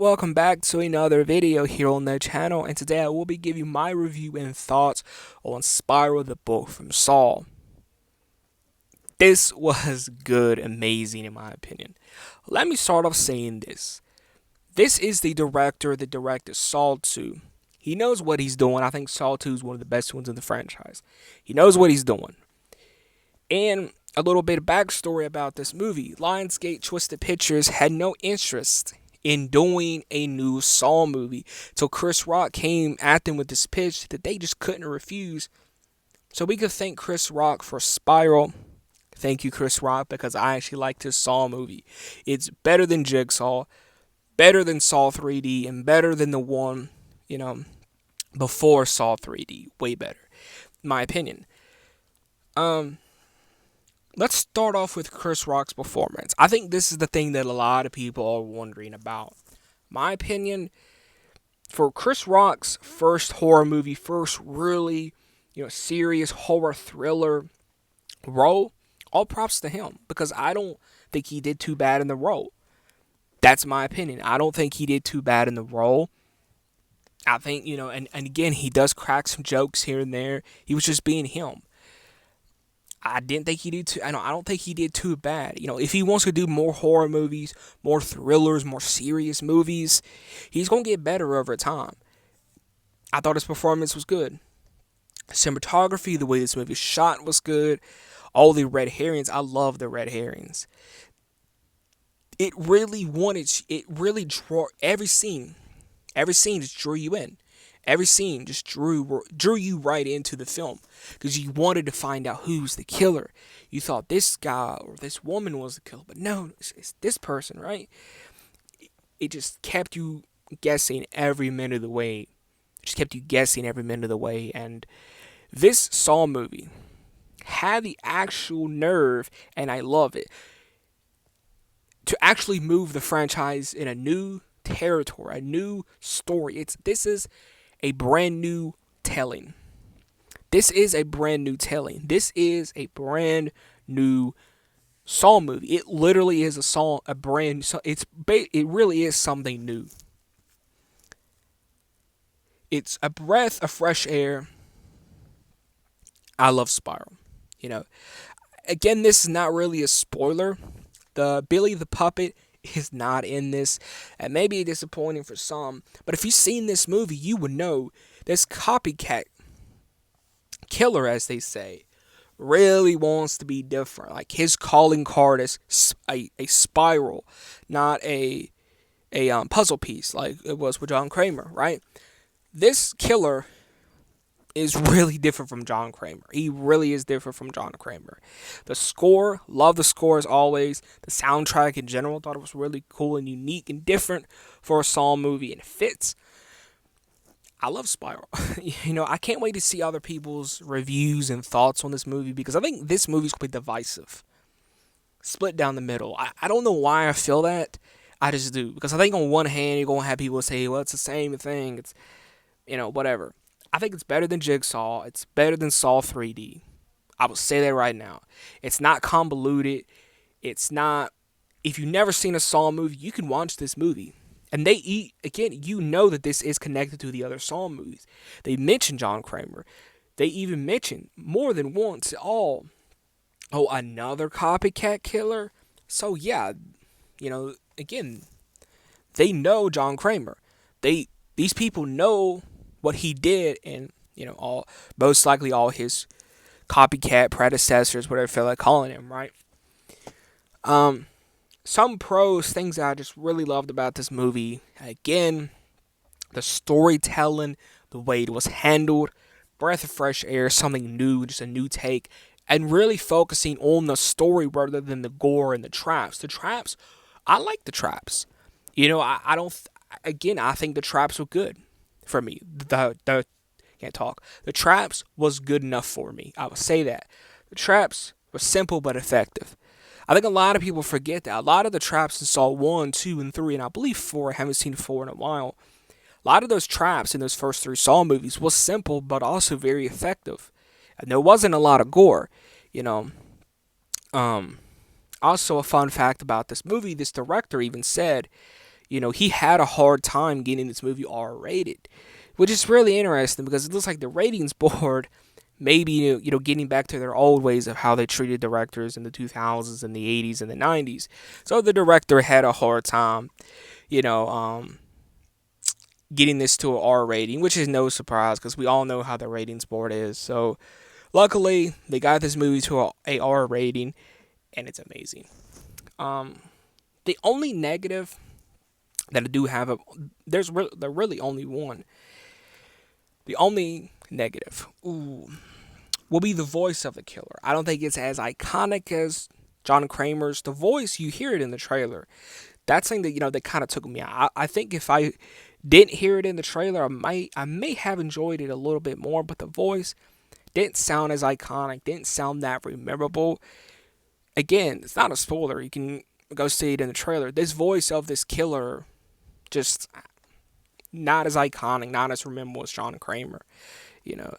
Welcome back to another video here on the channel, and today I will be giving you my review and thoughts on Spiral the book from Saul. This was good, amazing in my opinion. Let me start off saying this. This is the director that directed Saw 2. He knows what he's doing. I think Saw 2 is one of the best ones in the franchise. He knows what he's doing. And a little bit of backstory about this movie. Lionsgate Twisted Pictures had no interest in doing a new Saw movie. So Chris Rock came at them with this pitch that they just couldn't refuse. So we could thank Chris Rock for Spiral. Thank you, Chris Rock, because I actually liked his Saw movie. It's better than Jigsaw, better than Saw 3D, and better than the one, before Saw 3D. Way better, in my opinion. Let's start off with Chris Rock's performance. I think this is the thing that a lot of people are wondering about. My opinion, for Chris Rock's first horror movie, first really, serious horror thriller role, all props to him because I don't think he did too bad in the role. That's my opinion. I don't think he did too bad in the role. I think, and again, he does crack some jokes here and there. He was just being him. I didn't think he did too. I don't think he did too bad. If he wants to do more horror movies, more thrillers, more serious movies, he's gonna get better over time. I thought his performance was good. Cinematography, the way this movie shot was good. All the red herrings, I love the red herrings. It really drew every scene. Every scene just drew you in. Every scene just drew you right into the film because you wanted to find out who's the killer. You thought this guy or this woman was the killer, but no, it's this person, right? It just kept you guessing every minute of the way. And this Saw movie had the actual nerve, and I love it, to actually move the franchise in a new territory, a new story. This is a brand new telling. This is a brand new Saw movie. It literally is it really is something new. It's a breath of fresh air. I love Spiral. Again, this is not really a spoiler. The Billy the Puppet is not in this, and maybe disappointing for some, but if you've seen this movie, you would know this copycat killer, as they say, really wants to be different. Like, his calling card is a spiral, not a puzzle piece like it was with John Kramer, right? This killer is really different from John Kramer. He really is different from John Kramer. The score, love the score as always. The soundtrack in general, thought it was really cool and unique and different for a Saw movie, and it fits. I love Spiral. I can't wait to see other people's reviews and thoughts on this movie because I think this movie's going to be divisive. Split down the middle. I don't know why I feel that. I just do. Because I think on one hand, you're going to have people say, well, it's the same thing. It's, whatever. I think it's better than Jigsaw. It's better than Saw 3D. I will say that right now. It's not convoluted. It's not... If you've never seen a Saw movie, you can watch this movie. And again, you know that this is connected to the other Saw movies. They mention John Kramer. They even mention more than once, another copycat killer? So yeah, again, they know John Kramer. These people know what he did, and most likely all his copycat predecessors, whatever I feel like calling him, right? Some pros, things I just really loved about this movie. Again, the storytelling, the way it was handled, breath of fresh air, something new, just a new take, and really focusing on the story rather than the gore and the traps. The traps, I like the traps. I don't. Again, I think the traps were good for me. Can't talk. The traps was good enough for me. I would say that. The traps were simple but effective. I think a lot of people forget that. A lot of the traps in Saw 1, 2, and 3, and I believe 4, I haven't seen 4 in a while. A lot of those traps in those first 3 Saw movies was simple but also very effective. And there wasn't a lot of gore, Also, a fun fact about this movie, this director even said, he had a hard time getting this movie R rated, which is really interesting because it looks like the ratings board maybe getting back to their old ways of how they treated directors in the 2000s and the 80s and the 90s. So the director had a hard time, you know, getting this to an R rating, which is no surprise because we all know how the ratings board is. So luckily, they got this movie to a R rating, and it's amazing. The only negative that I do have, there really only one. The only negative, will be the voice of the killer. I don't think it's as iconic as John Kramer's. The voice, you hear it in the trailer. That's something that that kind of took me out. I think if I didn't hear it in the trailer, I may have enjoyed it a little bit more. But the voice didn't sound as iconic. Didn't sound that memorable. Again, it's not a spoiler. You can go see it in the trailer. This voice of this killer, just not as iconic, not as memorable as John Kramer. You know,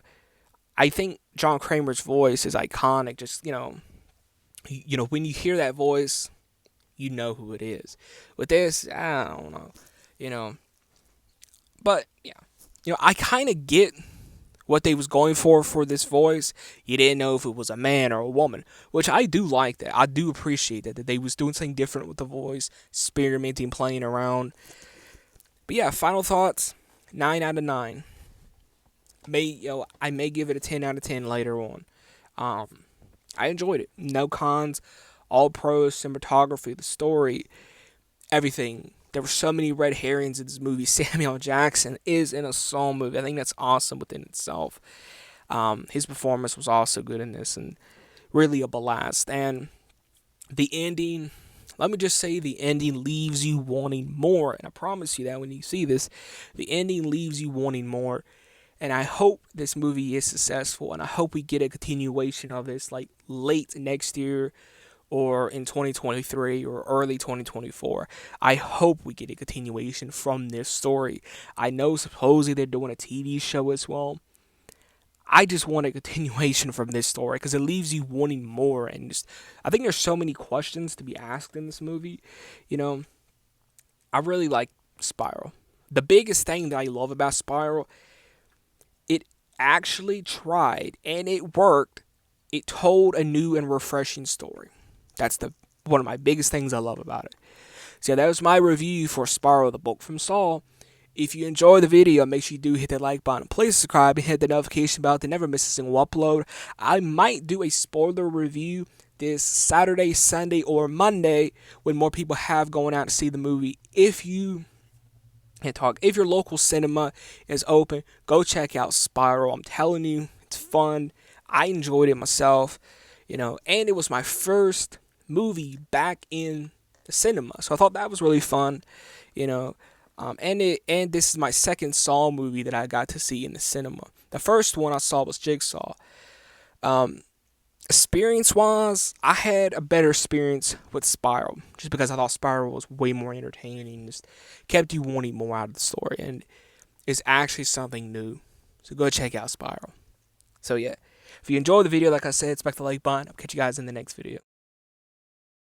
I think John Kramer's voice is iconic. Just when you hear that voice, you know who it is. With this, I don't know. But yeah, I kind of get what they was going for this voice. You didn't know if it was a man or a woman, which I do like that. I do appreciate that they was doing something different with the voice, experimenting, playing around. But yeah, final thoughts: 9 out of 9. I may give it a 10 out of 10 later on. I enjoyed it. No cons. All pros. Cinematography, the story, everything. There were so many red herrings in this movie. Samuel Jackson is in a Saw movie. I think that's awesome within itself. His performance was also good in this and really a blast. And the ending, let me just say, the ending leaves you wanting more. And I promise you that when you see this, the ending leaves you wanting more. And I hope this movie is successful. And I hope we get a continuation of this like late next year or in 2023 or early 2024. I hope we get a continuation from this story. I know supposedly they're doing a TV show as well. I just want a continuation from this story because it leaves you wanting more. And just, I think there's so many questions to be asked in this movie. I really like Spiral. The biggest thing that I love about Spiral, it actually tried and it worked. It told a new and refreshing story. That's one of my biggest things I love about it. So yeah, that was my review for Spiral, the book from Saw. If you enjoyed the video, make sure you do hit that like button. Please subscribe and hit the notification bell to never miss a single upload. I might do a spoiler review this Saturday, Sunday, or Monday when more people have going out to see the movie. If your local cinema is open, go check out Spiral. I'm telling you, it's fun. I enjoyed it myself, and it was my first movie back in the cinema, so I thought that was really fun, and this is my second Saw movie that I got to see in the cinema. The first one I saw was Jigsaw. Experience-wise, I had a better experience with Spiral, just because I thought Spiral was way more entertaining, just kept you wanting more out of the story, and it's actually something new. So go check out Spiral. So yeah, if you enjoyed the video, like I said, smack the like button. I'll catch you guys in the next video.